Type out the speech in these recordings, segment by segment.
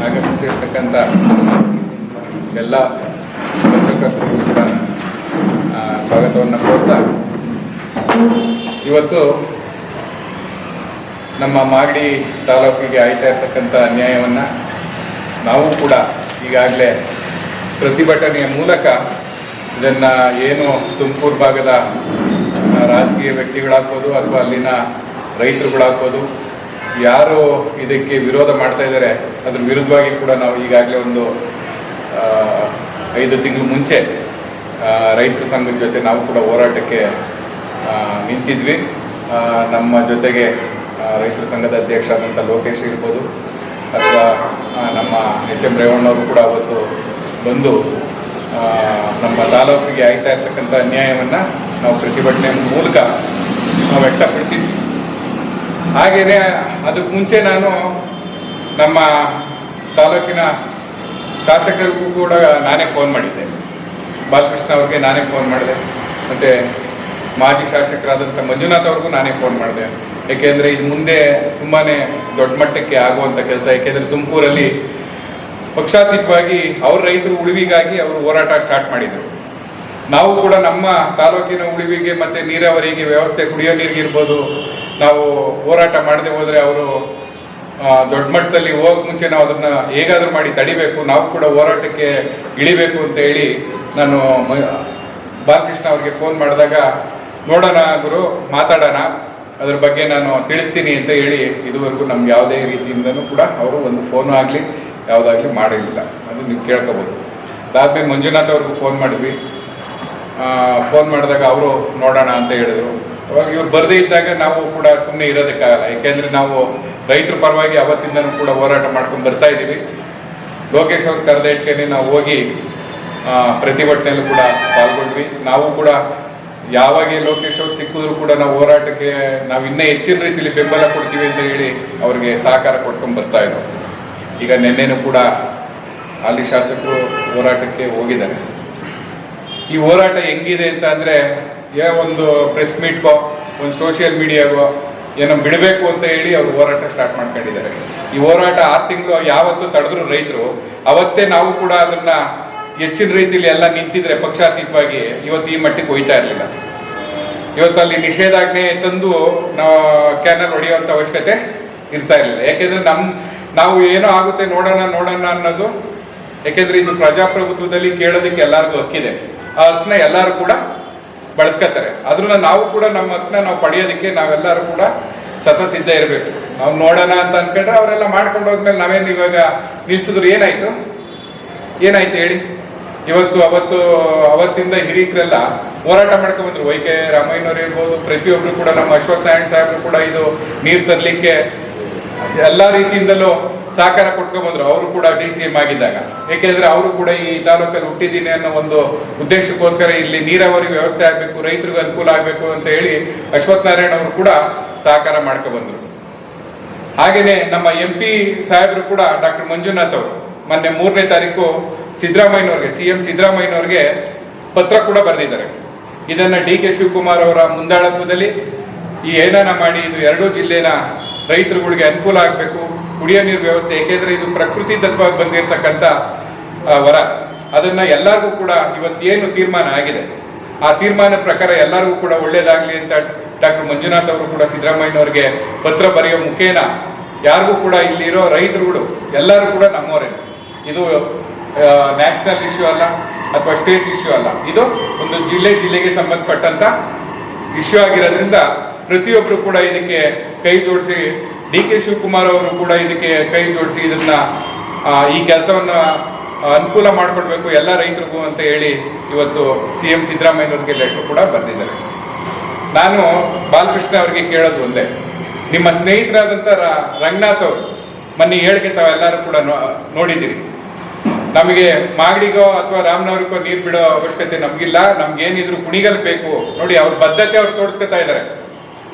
ಆಗಮಿಸಿರ್ತಕ್ಕಂಥ ಎಲ್ಲ ಪತ್ರಕರ್ತರಿಗೂ ಕೂಡ ಸ್ವಾಗತವನ್ನು ಕೋರ್ತಾ, ಇವತ್ತು ನಮ್ಮ ಮಾಗಡಿ ತಾಲೂಕಿಗೆ ಆಯ್ತಾ ಇರ್ತಕ್ಕಂಥ ಅನ್ಯಾಯವನ್ನು ನಾವು ಕೂಡ ಈಗಾಗಲೇ ಪ್ರತಿಭಟನೆಯ ಮೂಲಕ ಇದನ್ನು ಏನು ತುಮಕೂರು ಭಾಗದ ರಾಜಕೀಯ ವ್ಯಕ್ತಿಗಳಾಗ್ಬೋದು ಅಥವಾ ಅಲ್ಲಿನ ರೈತರುಗಳಾಗ್ಬೋದು ಯಾರು ಇದಕ್ಕೆ ವಿರೋಧ ಮಾಡ್ತಾ ಇದ್ದಾರೆ ಅದ್ರ ವಿರುದ್ಧವಾಗಿ ಕೂಡ ನಾವು ಈಗಾಗಲೇ ಒಂದು 5 ತಿಂಗಳು ಮುಂಚೆ ರೈತರ ಸಂಘದ ಜೊತೆ ನಾವು ಕೂಡ ಹೋರಾಟಕ್ಕೆ ನಿಂತಿದ್ವಿ. ನಮ್ಮ ಜೊತೆಗೆ ರೈತರ ಸಂಘದ ಅಧ್ಯಕ್ಷ ಆದಂಥ ಲೋಕೇಶ್ ಇರ್ಬೋದು ಅಥವಾ ನಮ್ಮ HM ರೇವಣ್ಣವರು ಕೂಡ ಅವತ್ತು ಬಂದು ನಮ್ಮ ತಾಲೂಕಿಗೆ ಆಯ್ತಾ ಇರ್ತಕ್ಕಂಥ ಅನ್ಯಾಯವನ್ನು ನಾವು ಪ್ರತಿಭಟನೆ ಮೂಲಕ ನಾವು ವ್ಯಕ್ತಪಡಿಸಿದ್ವಿ. ಹಾಗೆಯೇ ಅದಕ್ಕೆ ಮುಂಚೆ ನಾನು ನಮ್ಮ ತಾಲೂಕಿನ ಶಾಸಕರಿಗೂ ಕೂಡ ನಾನೇ ಫೋನ್ ಮಾಡಿದ್ದೆ, ಬಾಲಕೃಷ್ಣ ಅವ್ರಿಗೆ ನಾನೇ ಫೋನ್ ಮಾಡಿದೆ, ಮತ್ತು ಮಾಜಿ ಶಾಸಕರಾದಂಥ ಮಂಜುನಾಥ್ ಅವ್ರಿಗೂ ನಾನೇ ಫೋನ್ ಮಾಡಿದೆ. ಏಕೆಂದರೆ ಇದು ಮುಂದೆ ತುಂಬಾ ದೊಡ್ಡ ಮಟ್ಟಕ್ಕೆ ಆಗುವಂಥ ಕೆಲಸ. ಏಕೆಂದರೆ ತುಮಕೂರಲ್ಲಿ ಪಕ್ಷಾತೀತವಾಗಿ ಅವ್ರ ರೈತರು ಉಳಿವಿಗಾಗಿ ಅವರು ಹೋರಾಟ ಸ್ಟಾರ್ಟ್ ಮಾಡಿದರು. ನಾವು ಕೂಡ ನಮ್ಮ ತಾಲೂಕಿನ ಉಳಿವಿಗೆ ಮತ್ತು ನೀರಾವರಿಗೆ ವ್ಯವಸ್ಥೆ, ಕುಡಿಯೋ ನೀರಿಗಿರ್ಬೋದು, ನಾವು ಹೋರಾಟ ಮಾಡದೆ ಹೋದರೆ ಅವರು ದೊಡ್ಡ ಮಟ್ಟದಲ್ಲಿ ಹೋಗೋ ಮುಂಚೆ ನಾವು ಅದನ್ನು ಹೇಗಾದರೂ ಮಾಡಿ ತಡಿಬೇಕು, ನಾವು ಕೂಡ ಹೋರಾಟಕ್ಕೆ ಇಳಿಬೇಕು ಅಂತ ಹೇಳಿ ನಾನು ಬಾಲಕೃಷ್ಣ ಅವ್ರಿಗೆ ಫೋನ್ ಮಾಡಿದಾಗ, ನೋಡೋಣ ಗುರು, ಮಾತಾಡೋಣ, ಅದ್ರ ಬಗ್ಗೆ ನಾನು ತಿಳಿಸ್ತೀನಿ ಅಂತ ಹೇಳಿ ಇದುವರೆಗೂ ನಮ್ಗೆ ಯಾವುದೇ ರೀತಿಯಿಂದನೂ ಕೂಡ ಅವರು ಒಂದು ಫೋನು ಆಗಲಿ ಯಾವುದಾಗಲಿ ಮಾಡಿರಲಿಲ್ಲ. ಅದು ನೀವು ಕೇಳ್ಕೊಬೋದು. ಅದಾದಮೇಲೆ ಮಂಜುನಾಥ್ ಅವ್ರಿಗೂ ಫೋನ್ ಮಾಡಿದ್ವಿ. ಫೋನ್ ಮಾಡಿದಾಗ ಅವರು ನೋಡೋಣ ಅಂತ ಹೇಳಿದರು. ಅವಾಗ ಇವ್ರು ಬರದೇ ಇದ್ದಾಗ ನಾವು ಕೂಡ ಸುಮ್ಮನೆ ಇರೋದಕ್ಕಾಗಲ್ಲ. ಏಕೆಂದರೆ ನಾವು ರೈತರ ಪರವಾಗಿ ಅವತ್ತಿಂದನೂ ಕೂಡ ಹೋರಾಟ ಮಾಡ್ಕೊಂಡು ಬರ್ತಾ ಇದ್ದೀವಿ. ಲೋಕೇಶ್ ಅವ್ರ ಕರೆದ ಇಟ್ಕೊಂಡು ನಾವು ಹೋಗಿ ಪ್ರತಿಭಟನೆಯಲ್ಲೂ ಕೂಡ ಪಾಲ್ಗೊಂಡ್ವಿ. ನಾವು ಕೂಡ ಯಾವಾಗ ಲೋಕೇಶ್ ಅವ್ರು ಸಿಕ್ಕಿದ್ರು ಕೂಡ ನಾವು ಹೋರಾಟಕ್ಕೆ ನಾವು ಇನ್ನೂ ಹೆಚ್ಚಿನ ರೀತಿಯಲ್ಲಿ ಬೆಂಬಲ ಕೊಡ್ತೀವಿ ಅಂತ ಹೇಳಿ ಅವ್ರಿಗೆ ಸಹಕಾರ ಕೊಟ್ಕೊಂಡು ಬರ್ತಾ ಇದ್ರು. ಈಗ ನಿನ್ನೆನೂ ಕೂಡ ಅಲ್ಲಿ ಶಾಸಕರು ಹೋರಾಟಕ್ಕೆ ಹೋಗಿದ್ದಾರೆ. ಈ ಹೋರಾಟ ಹೆಂಗಿದೆ ಅಂತ ಅಂದರೆ, ಒಂದು ಪ್ರೆಸ್ ಮೀಟ್ಗೋ ಒಂದು ಸೋಷಿಯಲ್ ಮೀಡಿಯಾಗೋ ಏನೋ ಬಿಡಬೇಕು ಅಂತ ಹೇಳಿ ಅವರು ಹೋರಾಟ ಸ್ಟಾರ್ಟ್ ಮಾಡ್ಕೊಂಡಿದ್ದಾರೆ. ಈ ಹೋರಾಟ 6 ತಿಂಗಳು ಯಾವತ್ತು ತಡೆದ್ರು ರೈತರು, ಅವತ್ತೇ ನಾವು ಕೂಡ ಅದನ್ನು ಹೆಚ್ಚಿನ ರೀತಿಯಲ್ಲಿ ಎಲ್ಲ ನಿಂತಿದ್ರೆ ಪಕ್ಷಾತೀತವಾಗಿ ಇವತ್ತು ಈ ಮಟ್ಟಿಗೆ ಹೋಯ್ತಾ ಇರಲಿಲ್ಲ. ಇವತ್ತು ಅಲ್ಲಿ ನಿಷೇಧಾಜ್ಞೆ ತಂದು ನಾವು ಕ್ಯಾನಲ್ ಹೊಡೆಯುವಂಥ ಅವಶ್ಯಕತೆ ಇರ್ತಾ ಇರಲಿಲ್ಲ. ಯಾಕೆಂದರೆ ನಾವು ಏನೋ ಆಗುತ್ತೆ ನೋಡೋಣ ಅನ್ನೋದು. ಯಾಕೆಂದರೆ ಇದು ಪ್ರಜಾಪ್ರಭುತ್ವದಲ್ಲಿ ಕೇಳೋದಕ್ಕೆ ಎಲ್ಲರಿಗೂ ಹಕ್ಕಿದೆ. ಆ ಹಕ್ಕನ್ನ ಎಲ್ಲರೂ ಕೂಡ ಬಳಸ್ಕೊತಾರೆ. ಅದನ್ನ ನಾವು ಕೂಡ ನಮ್ಮ ಹಕ್ಕನ್ನ ನಾವು ಪಡೆಯೋದಕ್ಕೆ ನಾವೆಲ್ಲರೂ ಕೂಡ ಸತಸಿದ್ಧ ಇರಬೇಕು. ನಾವು ನೋಡೋಣ ಅಂತ ಅನ್ಕೊಂಡ್ರೆ ಅವರೆಲ್ಲ ಮಾಡ್ಕೊಂಡು ಹೋದ್ಮೇಲೆ ನಾವೇನು ಇವಾಗ ನಿಲ್ಸಿದ್ರು ಏನಾಯ್ತು ಹೇಳಿ? ಅವತ್ತಿಂದ ಹಿರಿಯರೆಲ್ಲ ಹೋರಾಟ ಮಾಡ್ಕೊಂಡ್ಬಂದ್ರು. YK ರಾಮಯ್ಯನವ್ರು ಇರ್ಬೋದು, ಪ್ರತಿಯೊಬ್ಬರು ಕೂಡ, ನಮ್ಮ ಅಶ್ವಥ್ ನಾರಾಯಣ ಸಾಹೇಬರು ಕೂಡ ಇದು ನೀರು ತರಲಿಕ್ಕೆ ಎಲ್ಲ ರೀತಿಯಿಂದಲೂ ಸಹಕಾರ ಕೊಟ್ಕೊಂಡ್ಬಂದ್ರು. ಅವರು ಕೂಡ DCM ಆಗಿದ್ದಾಗ. ಏಕೆಂದರೆ ಅವರು ಕೂಡ ಈ ತಾಲೂಕಲ್ಲಿ ಹುಟ್ಟಿದ್ದೀನಿ ಅನ್ನೋ ಒಂದು ಉದ್ದೇಶಕ್ಕೋಸ್ಕರ ಇಲ್ಲಿ ನೀರಾವರಿ ವ್ಯವಸ್ಥೆ ಆಗಬೇಕು, ರೈತರಿಗೂ ಅನುಕೂಲ ಆಗಬೇಕು ಅಂತ ಹೇಳಿ ಅಶ್ವಥ್ ನಾರಾಯಣ ಅವರು ಕೂಡ ಸಹಕಾರ ಮಾಡ್ಕೊಂಡ್ಬಂದ್ರು. ಹಾಗೆಯೇ ನಮ್ಮ MP ಸಾಹೇಬರು ಕೂಡ ಡಾಕ್ಟರ್ ಮಂಜುನಾಥ್ ಅವರು ಮೊನ್ನೆ 3ನೇ ತಾರೀಕು ಸಿದ್ದರಾಮಯ್ಯನವ್ರಿಗೆ, CM ಸಿದ್ದರಾಮಯ್ಯನವ್ರಿಗೆ ಪತ್ರ ಕೂಡ ಬರೆದಿದ್ದಾರೆ. ಇದನ್ನು DK ಶಿವಕುಮಾರ್ ಅವರ ಮುಂದಾಳತ್ವದಲ್ಲಿ ಏನಾನ ಮಾಡಿ ಇದು 2 ಜಿಲ್ಲೆನ ರೈತರುಗಳಿಗೆ ಅನುಕೂಲ ಆಗಬೇಕು, ಕುಡಿಯೋ ನೀರು ವ್ಯವಸ್ಥೆ. ಏಕೆಂದರೆ ಇದು ಪ್ರಕೃತಿ ದತ್ತವಾಗಿ ಬಂದಿರತಕ್ಕಂಥ ವರ. ಅದನ್ನು ಎಲ್ಲರಿಗೂ ಕೂಡ ಇವತ್ತೇನು ತೀರ್ಮಾನ ಆಗಿದೆ, ಆ ತೀರ್ಮಾನ ಪ್ರಕಾರ ಎಲ್ಲರಿಗೂ ಕೂಡ ಒಳ್ಳೇದಾಗಲಿ ಅಂತ ಡಾಕ್ಟರ್ ಮಂಜುನಾಥ್ ಅವರು ಕೂಡ ಸಿದ್ದರಾಮಯ್ಯನವ್ರಿಗೆ ಪತ್ರ ಬರೆಯೋ ಮುಖೇನ ಯಾರಿಗೂ ಕೂಡ ಇಲ್ಲಿರೋ ರೈತರುಗಳು ಎಲ್ಲರೂ ಕೂಡ ನಮ್ಮವರೇ. ಇದು ನ್ಯಾಷನಲ್ ಇಶ್ಯೂ ಅಲ್ಲ ಅಥವಾ ಸ್ಟೇಟ್ ಇಶ್ಯೂ ಅಲ್ಲ, ಇದು ಒಂದು ಜಿಲ್ಲೆಗೆ ಸಂಬಂಧಪಟ್ಟಂತ ಇಶ್ಯೂ ಆಗಿರೋದ್ರಿಂದ ಪ್ರತಿಯೊಬ್ಬರು ಕೂಡ ಇದಕ್ಕೆ ಕೈ ಜೋಡಿಸಿ, DK ಶಿವಕುಮಾರ್ ಅವರು ಕೂಡ ಇದಕ್ಕೆ ಕೈ ಜೋಡಿಸಿ ಈ ಕೆಲಸವನ್ನು ಅನುಕೂಲ ಮಾಡಿಕೊಡ್ಬೇಕು ಎಲ್ಲ ರೈತರಿಗೂ ಅಂತ ಹೇಳಿ ಇವತ್ತು CM ಸಿದ್ದರಾಮಯ್ಯನವ್ರಿಗೆ ಲೆಟರ್ ಕೂಡ ಬರೆದಿದ್ದಾರೆ. ನಾನು ಬಾಲಕೃಷ್ಣ ಅವರಿಗೆ ಕೇಳೋದು ಒಂದೇ, ನಿಮ್ಮ ಸ್ನೇಹಿತರಾದಂಥ ರಂಗನಾಥ್ ಅವರು ಮೊನ್ನೆ ಹೇಳಿಕೆ ತಾವೆಲ್ಲರೂ ಕೂಡ ನೋಡಿದ್ದೀರಿ. ನಮಗೆ ಮಾಗಡಿಗೋ ಅಥವಾ ರಾಮನಗರಕ್ಕೋ ನೀರು ಬಿಡೋ ಅವಶ್ಯಕತೆ ನಮಗಿಲ್ಲ, ನಮ್ಗೇನಿದ್ರು ಕುಣಿಗಲ್ ಬೇಕು. ನೋಡಿ, ಅವ್ರ ಬದ್ಧತೆ ಅವ್ರು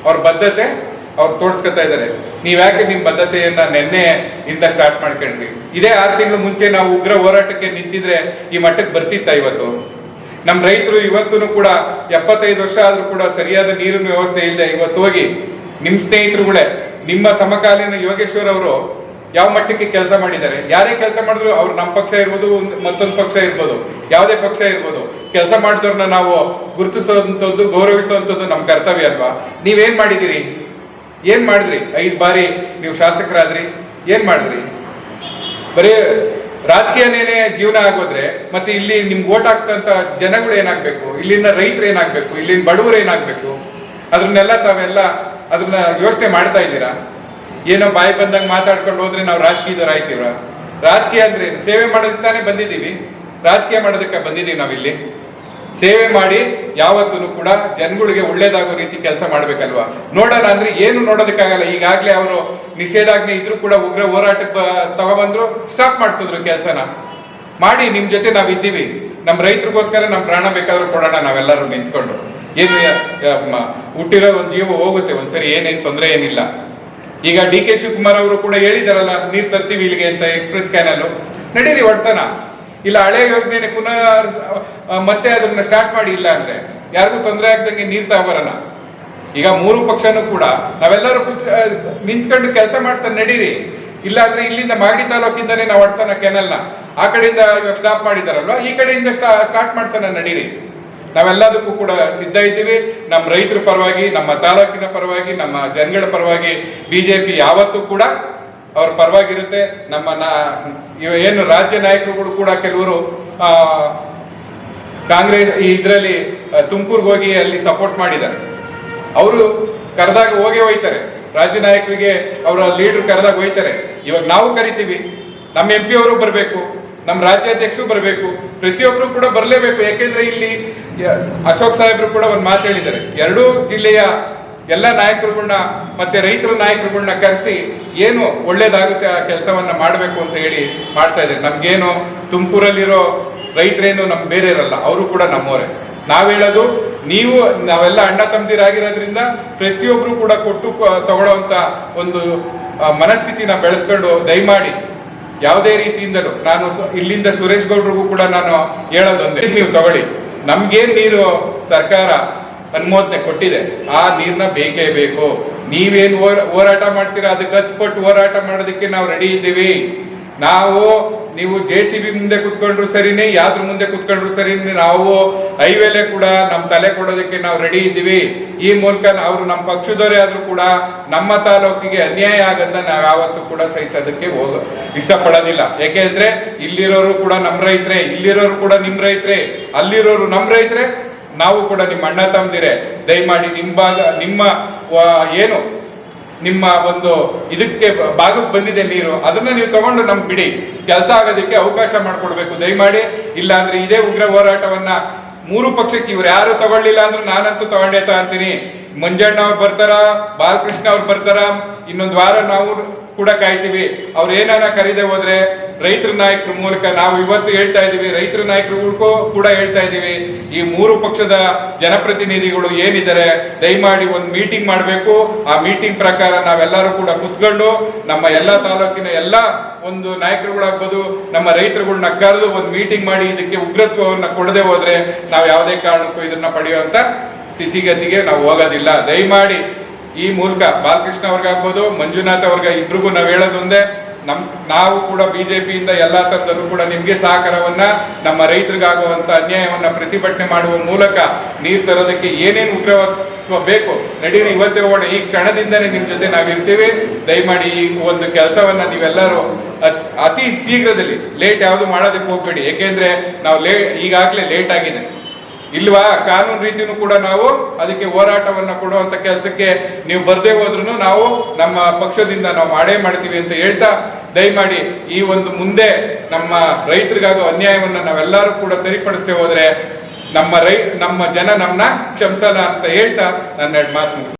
ತೋರಿಸ್ಕೊತಾ ಇದ್ದಾರೆ. ನೀವ್ಯಾಕೆ ನಿಮ್ಮ ಬದ್ಧತೆಯನ್ನ ನಿನ್ನೆಯಿಂದ ಸ್ಟಾರ್ಟ್ ಮಾಡ್ಕೊಂಡ್ರಿ? ಇದೇ 6 ತಿಂಗಳು ಮುಂಚೆ ನಾವು ಉಗ್ರ ಹೋರಾಟಕ್ಕೆ ನಿಂತಿದ್ರೆ ಈ ಮಟ್ಟಕ್ಕೆ ಬರ್ತಿತ್ತ? ಇವತ್ತು ನಮ್ಮ ರೈತರು ಇವತ್ತು ಕೂಡ 75 ವರ್ಷ ಆದ್ರೂ ಕೂಡ ಸರಿಯಾದ ನೀರಿನ ವ್ಯವಸ್ಥೆ ಇಲ್ಲದೆ ಇವತ್ತು ಹೋಗಿ ನಿಮ್ಮ ಸ್ನೇಹಿತರುಗಳೇ, ನಿಮ್ಮ ಸಮಕಾಲೀನ ಯೋಗೇಶ್ವರ್ ಅವರು ಯಾವ ಮಟ್ಟಕ್ಕೆ ಕೆಲಸ ಮಾಡಿದ್ದಾರೆ, ಯಾರೇ ಕೆಲಸ ಮಾಡಿದ್ರು ಅವ್ರು ನಮ್ಮ ಪಕ್ಷ ಇರ್ಬೋದು, ಮತ್ತೊಂದು ಪಕ್ಷ ಇರ್ಬೋದು, ಯಾವುದೇ ಪಕ್ಷ ಇರ್ಬೋದು, ಕೆಲಸ ಮಾಡಿದವ್ರನ್ನ ನಾವು ಗುರುತಿಸುವಂಥದ್ದು, ಗೌರವಿಸುವಂಥದ್ದು ನಮ್ಮ ಕರ್ತವ್ಯ ಅಲ್ವಾ? ನೀವೇನ್ ಮಾಡಿದಿರಿ? ಏನ್ ಮಾಡಿದ್ರಿ? 5 ಬಾರಿ ನೀವು ಶಾಸಕರಾದ್ರಿ, ಏನ್ ಮಾಡಿದ್ರಿ? ಬರೀ ರಾಜಕೀಯನೇನೆ ಜೀವನ ಆಗೋದ್ರೆ ಮತ್ತೆ ಇಲ್ಲಿ ನಿಮ್ಗೆ ಓಟ್ ಹಾಕ್ತಂತ ಜನಗಳು ಏನಾಗ್ಬೇಕು, ಇಲ್ಲಿನ ರೈತರು ಏನಾಗ್ಬೇಕು, ಇಲ್ಲಿನ ಬಡವರು ಏನಾಗ್ಬೇಕು, ಅದನ್ನೆಲ್ಲ ತಾವೆಲ್ಲ ಅದನ್ನ ಯೋಚನೆ ಮಾಡ್ತಾ ಇದ್ದೀರಾ? ಏನೋ ಬಾಯಿ ಬಂದಂಗೆ ಮಾತಾಡ್ಕೊಂಡು ಹೋದ್ರೆ ನಾವು ರಾಜಕೀಯದವ್ರು ಆಯ್ತೀವ? ರಾಜಕೀಯ ಅಂದ್ರೆ ಸೇವೆ ಮಾಡೋದಕ್ಕೆ ತಾನೇ ಬಂದಿದ್ದೀವಿ, ರಾಜಕೀಯ ಮಾಡೋದಕ್ಕೆ ಬಂದಿದ್ದೀವಿ. ನಾವಿಲ್ಲಿ ಸೇವೆ ಮಾಡಿ ಯಾವತ್ತೂ ಕೂಡ ಜನಗಳಿಗೆ ಒಳ್ಳೇದಾಗೋ ರೀತಿ ಕೆಲಸ ಮಾಡ್ಬೇಕಲ್ವಾ? ನೋಡೋಣ ಅಂದ್ರೆ ಏನು ನೋಡೋದಕ್ಕಾಗಲ್ಲ. ಈಗಾಗಲೇ ಅವರು ನಿಷೇಧಾಜ್ಞೆ ಇದ್ರೂ ಕೂಡ ಉಗ್ರ ಹೋರಾಟಕ್ಕೆ ತಗೊಬಂದ್ರು, ಸ್ಟಾಪ್ ಮಾಡಿಸಿದ್ರು. ಕೆಲಸನ ಮಾಡಿ ನಿಮ್ ಜೊತೆ ನಾವ್ ಇದ್ದೀವಿ, ನಮ್ಮ ರೈತರಿಗೋಸ್ಕರ ನಮ್ಮ ಪ್ರಾಣ ಬೇಕಾದ್ರೂ ಕೊಡೋಣ ನಾವೆಲ್ಲರೂ ನಿಂತ್ಕೊಂಡು. ಏನು ಹುಟ್ಟಿರೋ ಒಂದು ಜೀವ ಹೋಗುತ್ತೆ ಒಂದ್ಸರಿ, ಏನೇನು ತೊಂದರೆ ಏನಿಲ್ಲ. ಈಗ ಡಿ ಕೆ ಶಿವಕುಮಾರ್ ಅವರು ಕೂಡ ಹೇಳಿದಾರಲ್ಲ, ನೀರ್ ತರ್ತೀವಿ ಇಲ್ಲಿಗೆ ಅಂತ, ಎಕ್ಸ್ಪ್ರೆಸ್ ಕ್ಯಾನಲ್ ನಡೀರಿ ಹೊಡ್ಸೋಣ. ಇಲ್ಲ ಹಳೆ ಯೋಜನೆ ಪುನಃ ಮತ್ತೆ ಅದನ್ನ ಸ್ಟಾರ್ಟ್ ಮಾಡಿ, ಇಲ್ಲ ಅಂದ್ರೆ ಯಾರಿಗೂ ತೊಂದರೆ ಆಗ್ದಂಗೆ ನೀರ್ ತಗೊಬರೋಣ. ಈಗ 3 ಪಕ್ಷನೂ ಕೂಡ ನಾವೆಲ್ಲರೂ ನಿಂತ್ಕೊಂಡು ಕೆಲಸ ಮಾಡ್ಸೋಣ, ನಡೀರಿ. ಇಲ್ಲ ಅಂದ್ರೆ ಇಲ್ಲಿಂದ ಮಾಗಡಿ ತಾಲೂಕಿಂದಾನೇ ನಾವು ಹೊಡ್ಸೋಣ ಕೆನಲ್ನ. ಆ ಕಡೆಯಿಂದ ಇವಾಗ ಸ್ಟಾಪ್ ಮಾಡಿದಾರಲ್ವಾ, ಈ ಕಡೆಯಿಂದ ಸ್ಟಾರ್ಟ್ ಮಾಡ್ಸೋಣ, ನಡೀರಿ. ನಾವೆಲ್ಲದಕ್ಕೂ ಕೂಡ ಸಿದ್ಧ ಇದ್ದೀವಿ. ನಮ್ಮ ರೈತರ ಪರವಾಗಿ, ನಮ್ಮ ತಾಲೂಕಿನ ಪರವಾಗಿ, ನಮ್ಮ ಜನಗಳ ಪರವಾಗಿ ಬಿಜೆಪಿ ಯಾವತ್ತೂ ಕೂಡ ಅವ್ರ ಪರವಾಗಿರುತ್ತೆ. ಏನು ರಾಜ್ಯ ನಾಯಕರುಗಳು ಕೂಡ ಕೆಲವರು ಕಾಂಗ್ರೆಸ್ ಇದರಲ್ಲಿ ತುಮಕೂರ್ಗೆ ಹೋಗಿ ಅಲ್ಲಿ ಸಪೋರ್ಟ್ ಮಾಡಿದ್ದಾರೆ. ಅವರು ಕರೆದಾಗ ಹೋಯ್ತಾರೆ, ರಾಜ್ಯ ನಾಯಕರಿಗೆ ಅವರ ಲೀಡರ್ ಕರೆದಾಗ ಹೋಯ್ತಾರೆ. ಇವಾಗ ನಾವು ಕರಿತೀವಿ, ನಮ್ಮ MP ಅವರು ಬರಬೇಕು, ನಮ್ಮ ರಾಜ್ಯಾಧ್ಯಕ್ಷರು ಬರಬೇಕು, ಪ್ರತಿಯೊಬ್ಬರು ಕೂಡ ಬರಲೇಬೇಕು. ಯಾಕೆಂದ್ರೆ ಇಲ್ಲಿ ಅಶೋಕ್ ಸಾಹೇಬ್ರು ಕೂಡ ಒಂದು ಮಾತು ಹೇಳಿದ್ದಾರೆ, 2 ಜಿಲ್ಲೆಯ ಎಲ್ಲ ನಾಯಕರುಗಳನ್ನ ಮತ್ತೆ ರೈತರ ನಾಯಕರುಗಳನ್ನ ಕರೆಸಿ ಏನು ಒಳ್ಳೇದಾಗುತ್ತೆ ಆ ಕೆಲಸವನ್ನ ಮಾಡಬೇಕು ಅಂತ ಹೇಳಿ ಮಾಡ್ತಾ ಇದ್ದಾರೆ. ನಮ್ಗೇನು ತುಮಕೂರಲ್ಲಿರೋ ರೈತರೇನು ನಮ್ ಬೇರೆ ಇರಲ್ಲ, ಅವರು ಕೂಡ ನಮ್ಮವರೇ. ನಾವ್ ಹೇಳೋದು, ನೀವು ನಾವೆಲ್ಲ ಅಣ್ಣ ತಮ್ಮದಿರಾಗಿರೋದ್ರಿಂದ ಪ್ರತಿಯೊಬ್ರು ಕೂಡ ಕೊಟ್ಟು ತಗೊಳ್ಳೋಂತ ಒಂದು ಮನಸ್ಥಿತಿನ ಬೆಳೆಸ್ಕೊಂಡು ದಯಮಾಡಿ ಯಾವುದೇ ರೀತಿಯಿಂದಲೂ ನಾನು ಇಲ್ಲಿಂದ ಸುರೇಶ್ ಗೌಡ್ರಿಗೂ ಕೂಡ ನಾನು ಹೇಳೋದೊಂದೇ, ನೀವು ತಗೊಳ್ಳಿ. ನಮ್ಗೇನ್ ನೀರು ಸರ್ಕಾರ ಅನುಮೋದನೆ ಕೊಟ್ಟಿದೆ, ಆ ನೀರ್ನ ಬೇಕೇ ಬೇಕು. ನೀವೇನು ಹೋರಾಟ ಮಾಡ್ತೀರಾ ಅದಕ್ಕೆ ಹತ್ಪಟ್ಟು ಹೋರಾಟ ಮಾಡೋದಕ್ಕೆ ನಾವು ರೆಡಿ ಇದ್ದೀವಿ. ನೀವು JCB ಮುಂದೆ ಕುತ್ಕೊಂಡ್ರು ಸರಿನೇ, ಯಾವ್ದ್ರ ಮುಂದೆ ಕುತ್ಕೊಂಡ್ರು ಸರಿನೇ, ನಾವು ಹೈವೇಲೆ ಕೂಡ ನಮ್ಮ ತಲೆ ಕೊಡೋದಕ್ಕೆ ನಾವು ರೆಡಿ ಇದ್ದೀವಿ. ಈ ಮೂಲಕ ಅವರು ನಮ್ಮ ಪಕ್ಷದವರೇ ಆದ್ರೂ ಕೂಡ ನಮ್ಮ ತಾಲೂಕಿಗೆ ಅನ್ಯಾಯ ಆಗದನ್ನ ನಾವು ಯಾವತ್ತೂ ಕೂಡ ಸಹಿಸೋದಕ್ಕೆ ಇಷ್ಟಪಡೋದಿಲ್ಲ. ಯಾಕೆಂದ್ರೆ ಇಲ್ಲಿರೋರು ಕೂಡ ನಮ್ಮ ರೈತರೇ, ಇಲ್ಲಿರೋರು ಕೂಡ ನಿಮ್ ರೈತರೇ, ಅಲ್ಲಿರೋರು ನಮ್ಮ ರೈತರೇ, ನಾವು ಕೂಡ ನಿಮ್ಮ ಅಣ್ಣ ತಮ್ಮದಿರೇ. ದಯಮಾಡಿ ನಿಮ್ಮ ಒಂದು ಇದಕ್ಕೆ ಭಾಗಕ್ಕೆ ಬಂದಿದೆ ನೀರು, ಅದನ್ನ ನೀವು ತಗೊಂಡು ನಮ್ಗೆ ಬಿಡಿ, ಕೆಲಸ ಆಗೋದಕ್ಕೆ ಅವಕಾಶ ಮಾಡಿಕೊಡ್ಬೇಕು ದಯಮಾಡಿ. ಇಲ್ಲ ಅಂದ್ರೆ ಇದೇ ಉಗ್ರ ಹೋರಾಟವನ್ನ 3 ಪಕ್ಷಕ್ಕೆ ಇವ್ರು ಯಾರು ತಗೊಳ್ಳಿಲ್ಲ ಅಂದ್ರೆ ನಾನಂತೂ ತಗೊಂಡೇ ಅಂತೀನಿ. ಮಂಜಣ್ಣ ಅವ್ರು ಬರ್ತಾರ, ಬಾಲಕೃಷ್ಣ ಅವ್ರು ಬರ್ತಾರ, ಇನ್ನೊಂದು ವಾರ ನಾವು ಕೂಡ ಕಾಯ್ತೀವಿ. ಅವ್ರು ಏನಾನ ಕರೀದೆ ಹೋದ್ರೆ ರೈತರ ನಾಯಕರ ಮೂಲಕ ನಾವು ಇವತ್ತು ಹೇಳ್ತಾ ಇದೀವಿ, ರೈತರ ನಾಯಕರಿಗೂ ಕೂಡ ಹೇಳ್ತಾ ಇದೀವಿ, ಈ 3 ಪಕ್ಷದ ಜನಪ್ರತಿನಿಧಿಗಳು ಏನಿದ್ದಾರೆ ದಯಮಾಡಿ ಒಂದು ಮೀಟಿಂಗ್ ಮಾಡಬೇಕು. ಆ ಮೀಟಿಂಗ್ ಪ್ರಕಾರ ನಾವೆಲ್ಲರೂ ಕೂಡ ಕುತ್ಕೊಂಡು ನಮ್ಮ ಎಲ್ಲಾ ತಾಲೂಕಿನ ಎಲ್ಲ ಒಂದು ನಾಯಕರುಗಳಾಗ್ಬೋದು, ನಮ್ಮ ರೈತರುಗಳನ್ನ ಕರೆದು ಒಂದು ಮೀಟಿಂಗ್ ಮಾಡಿ ಇದಕ್ಕೆ ಉಗ್ರತ್ವವನ್ನ ಕೊಡದೆ ಹೋದ್ರೆ ನಾವು ಯಾವುದೇ ಕಾರಣಕ್ಕೂ ಇದನ್ನ ಪಡೆಯುವಂತ ಸ್ಥಿತಿಗತಿಗೆ ನಾವು ಹೋಗೋದಿಲ್ಲ. ದಯಮಾಡಿ ಈ ಮೂಲಕ ಬಾಲಕೃಷ್ಣ ಅವ್ರಿಗಾಗ್ಬೋದು, ಮಂಜುನಾಥ್ ಅವ್ರಿಗೆ ಇಬ್ರಿಗೂ ನಾವು ಹೇಳೋದೊಂದೇ, ನಾವು ಕೂಡ ಬಿಜೆಪಿಯಿಂದ ಎಲ್ಲಾ ತರದಲ್ಲೂ ಕೂಡ ನಿಮ್ಗೆ ಸಹಕಾರವನ್ನ, ನಮ್ಮ ರೈತರಿಗಾಗುವಂತ ಅನ್ಯಾಯವನ್ನ ಪ್ರತಿಭಟನೆ ಮಾಡುವ ಮೂಲಕ ನೀರು ತರೋದಕ್ಕೆ ಏನೇನು ಉಗ್ರತ್ವ ಬೇಕು ನಡೀರಿ, ಇವತ್ತೇ ಹೋಗೋಣ. ಈ ಕ್ಷಣದಿಂದನೇ ನಿಮ್ ಜೊತೆ ನಾವಿರ್ತೀವಿ. ದಯಮಾಡಿ ಈ ಒಂದು ಕೆಲಸವನ್ನ ನೀವೆಲ್ಲರೂ ಅತಿ ಶೀಘ್ರದಲ್ಲಿ, ಲೇಟ್ ಯಾವುದು ಮಾಡೋದಕ್ಕೆ ಹೋಗ್ಬೇಡಿ. ಯಾಕೆಂದ್ರೆ ನಾವು ಈಗಾಗಲೇ ಲೇಟ್ ಆಗಿದೆ ಇಲ್ವಾ, ಕಾನೂನು ರೀತಿನೂ ಕೂಡ ನಾವು ಅದಕ್ಕೆ ಹೋರಾಟವನ್ನ ಕೊಡುವಂತ ಕೆಲಸಕ್ಕೆ ನೀವು ಬರ್ದೇ ಹೋದ್ರು ನಾವು ನಮ್ಮ ಪಕ್ಷದಿಂದ ನಾವು ಮಾಡೇ ಮಾಡ್ತೀವಿ ಅಂತ ಹೇಳ್ತಾ, ದಯಮಾಡಿ ಈ ಒಂದು ಮುಂದೆ ನಮ್ಮ ರೈತರಿಗಾಗೋ ಅನ್ಯಾಯವನ್ನ ನಾವೆಲ್ಲರೂ ಕೂಡ ಸರಿಪಡಿಸ್ತೇ ಹೋದ್ರೆ ನಮ್ಮ ಜನ ನಮ್ಮನ್ನ ಕ್ಷಮಿಸಲ್ಲ ಅಂತ ಹೇಳ್ತಾ ನನ್ನ 2 ಮಾತು ಮುಗಿಸ್ತೀನಿ.